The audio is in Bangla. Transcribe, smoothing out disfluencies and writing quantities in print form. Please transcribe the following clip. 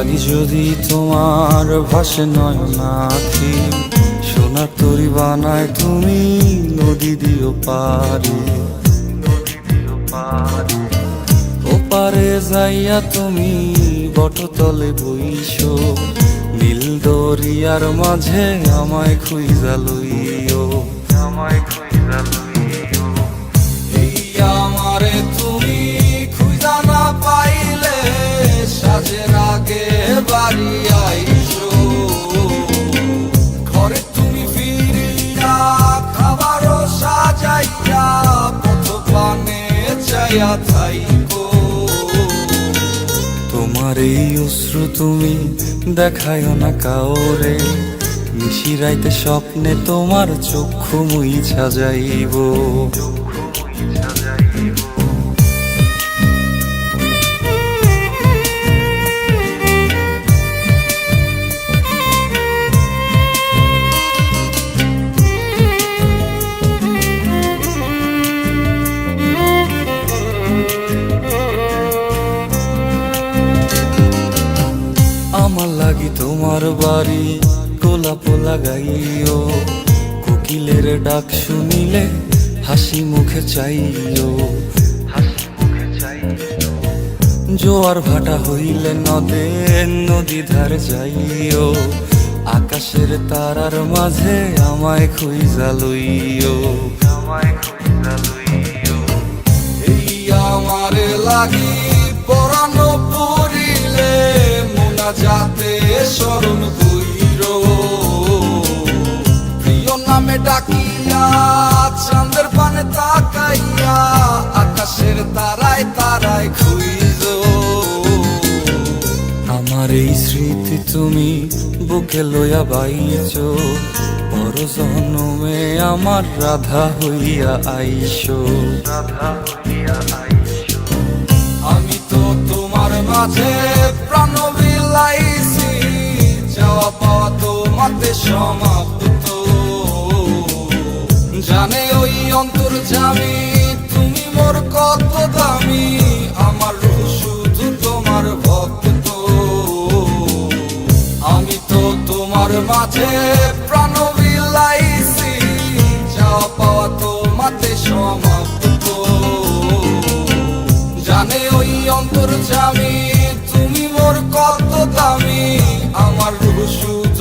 লাগি যদি তোমার ভাসে নয়নাখি, সোনার তরি বানায় তুমি নদী দিও পারে। ওপারে যাইয়া তুমি বটতলে বইসো, নীল দরিয়ার মাঝে আমায় খুঁজা লইও, আমায় খুঁজা লইও। এই আমারে তুমি খুঁজা না পাইলে সাজের আগে বাড়ি আইসো, ঘরে তুমি ফিরিয়া খাবারও সাজাইয়া পথ পানে চাইয়া থাইকো। তোমার এই অশ্রু তুমি দেখায় না কাউরে, নিশিরাইতে স্বপ্নে তোমার চক্ষু মুইছা যাইব। আমার লাগি তোমার বাড়ি গোলাপ লাগাইও, কোকিলের ডাক শুনিলে হাসি মুখে চাইও, হাসি মুখে চাইও। জোয়ার ভাটা হইলে নদে নদী ধার যাইও, আকাশের তারার মাঝে আমায় খুঁজা লইও, আমায় খুঁজা লইও। এই আমারে লাগি পরানো পড়িলে যাতে স্মরণ কইরো, প্রিয় নামে ডাকিয়া চাঁদের পানে তাকাইয়া আকাশের তারায় তারায় খুঁজো। আমার এই স্মৃতি তুমি বুকে লইয়া বাইছো, পর জন্মে আমার রাধা হইয়া আইসো, রাধা হইয়া আইসো। আমি তো তোমার মাঝে প্রাণ বিলাইছি, যাওয়া পাওয়া তোমাতে সমাপ্ত। জানে ওই অন্তর্যামী তুমি মোর কত দামি, আমার রূহ শুধু তোমার ভক্ত। আমি তো তোমার মাঝে প্রাণ বিলাইছি, যাওয়া পাওয়া তোমাতে সমাপ্ত। জানে ওই অন্তর্যামী তুমি মোর কত দামি, আমার রূহ শুধু